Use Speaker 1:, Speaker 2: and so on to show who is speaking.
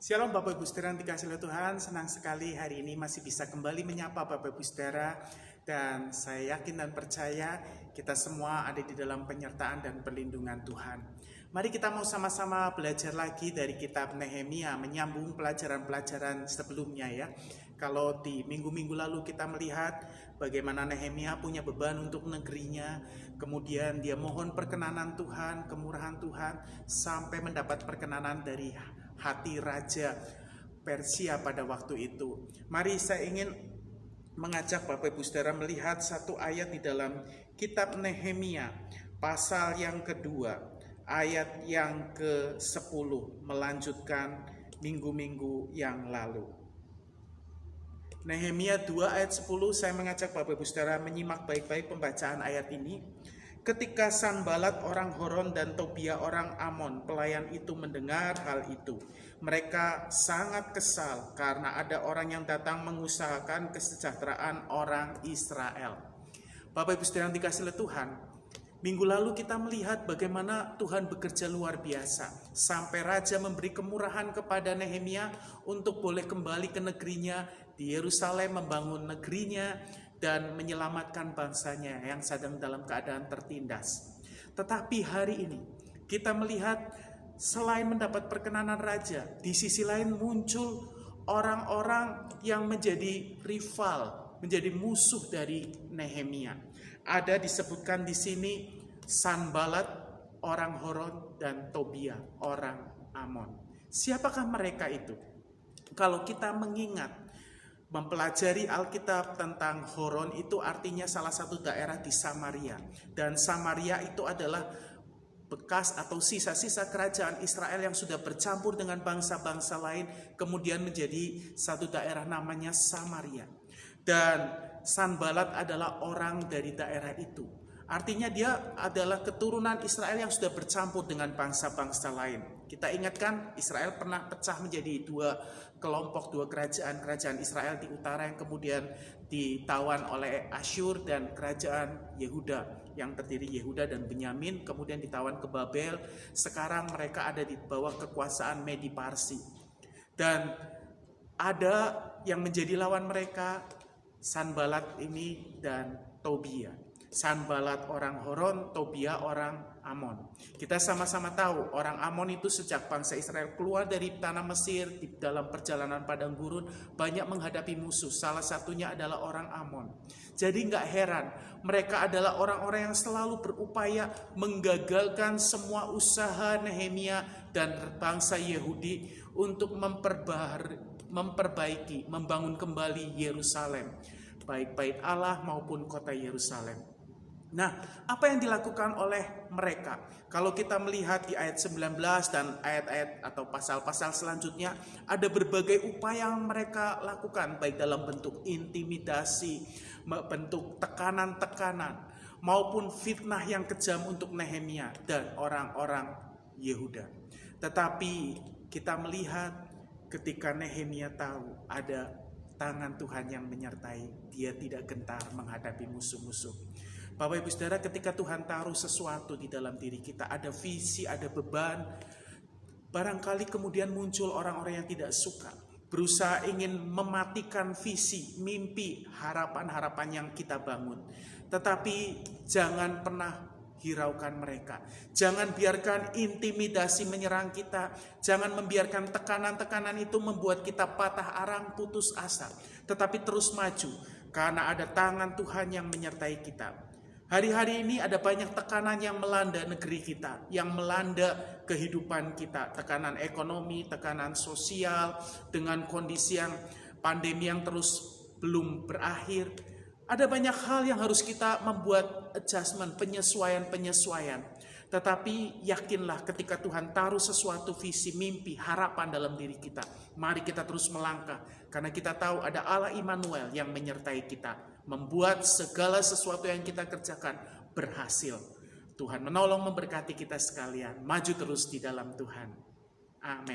Speaker 1: Shalom Bapak Ibu Saudara yang dikasihi oleh Tuhan, senang sekali hari ini masih bisa kembali menyapa Bapak Ibu Saudara. Dan saya yakin dan percaya kita semua ada di dalam penyertaan dan perlindungan Tuhan. Mari kita mau sama-sama belajar lagi dari kitab Nehemia, menyambung pelajaran-pelajaran sebelumnya ya. Kalau di minggu-minggu lalu kita melihat bagaimana Nehemia punya beban untuk negerinya, kemudian dia mohon perkenanan Tuhan, kemurahan Tuhan, sampai mendapat perkenanan dari hati Raja Persia pada waktu itu. Mari saya ingin mengajak Bapak Ibu Saudara melihat satu ayat di dalam kitab Nehemia, pasal yang kedua, ayat yang ke-10, melanjutkan minggu-minggu yang lalu. Nehemia 2 ayat 10, saya mengajak Bapak Ibu Saudara menyimak baik-baik pembacaan ayat ini. Ketika Sanbalat orang Horon dan Tobia orang Amon, pelayan itu mendengar hal itu, mereka sangat kesal karena ada orang yang datang mengusahakan kesejahteraan orang Israel. Bapak Ibu Saudara yang dikasihi oleh Tuhan, minggu lalu kita melihat bagaimana Tuhan bekerja luar biasa, sampai Raja memberi kemurahan kepada Nehemia untuk boleh kembali ke negerinya di Yerusalem, membangun negerinya dan menyelamatkan bangsanya yang sedang dalam keadaan tertindas. Tetapi hari ini kita melihat selain mendapat perkenanan raja, di sisi lain muncul orang-orang yang menjadi rival, menjadi musuh dari Nehemia. Ada disebutkan di sini Sanbalat orang Horon dan Tobia orang Amon. Siapakah mereka itu? Kalau kita mengingat mempelajari Alkitab tentang Horon, itu artinya salah satu daerah di Samaria. Dan Samaria itu adalah bekas atau sisa-sisa kerajaan Israel yang sudah bercampur dengan bangsa-bangsa lain, kemudian menjadi satu daerah namanya Samaria. Dan Sanbalat adalah orang dari daerah itu. Artinya dia adalah keturunan Israel yang sudah bercampur dengan bangsa-bangsa lain. Kita ingatkan Israel pernah pecah menjadi dua kelompok, dua kerajaan Israel di utara yang kemudian ditawan oleh Asyur, dan kerajaan Yehuda yang terdiri Yehuda dan Benyamin kemudian ditawan ke Babel. Sekarang mereka ada di bawah kekuasaan Medi Parsi. Dan ada yang menjadi lawan mereka, Sanbalat ini dan Tobia. Sanbalat orang Horon, Tobia orang Amon. Kita sama-sama tahu orang Amon itu sejak bangsa Israel keluar dari tanah Mesir di dalam perjalanan padang gurun banyak menghadapi musuh. Salah satunya adalah orang Amon. Jadi nggak heran mereka adalah orang-orang yang selalu berupaya menggagalkan semua usaha Nehemia dan bangsa Yahudi untuk memperbaiki, membangun kembali Yerusalem, baik bait Allah maupun kota Yerusalem. Nah, apa yang dilakukan oleh mereka? Kalau kita melihat di ayat 19 dan ayat-ayat atau pasal-pasal selanjutnya, ada berbagai upaya yang mereka lakukan, baik dalam bentuk intimidasi, bentuk tekanan-tekanan, maupun fitnah yang kejam untuk Nehemia dan orang-orang Yehuda. Tetapi kita melihat ketika Nehemia tahu ada tangan Tuhan yang menyertai, dia tidak gentar menghadapi musuh-musuh. Bapak Ibu Saudara, ketika Tuhan taruh sesuatu di dalam diri kita, ada visi, ada beban, barangkali kemudian muncul orang-orang yang tidak suka, berusaha ingin mematikan visi, mimpi, harapan-harapan yang kita bangun. Tetapi jangan pernah hiraukan mereka. Jangan biarkan intimidasi menyerang kita. Jangan membiarkan tekanan-tekanan itu membuat kita patah arang, putus asa. Tetapi terus maju, karena ada tangan Tuhan yang menyertai kita. Hari-hari ini ada banyak tekanan yang melanda negeri kita, yang melanda kehidupan kita. Tekanan ekonomi, tekanan sosial, dengan kondisi yang pandemi yang terus belum berakhir. Ada banyak hal yang harus kita membuat adjustment, penyesuaian. Tetapi yakinlah ketika Tuhan taruh sesuatu visi, mimpi, harapan dalam diri kita, mari kita terus melangkah. Karena kita tahu ada Allah Immanuel yang menyertai kita, membuat segala sesuatu yang kita kerjakan berhasil. Tuhan menolong, memberkati kita sekalian. Maju terus di dalam Tuhan. Amin.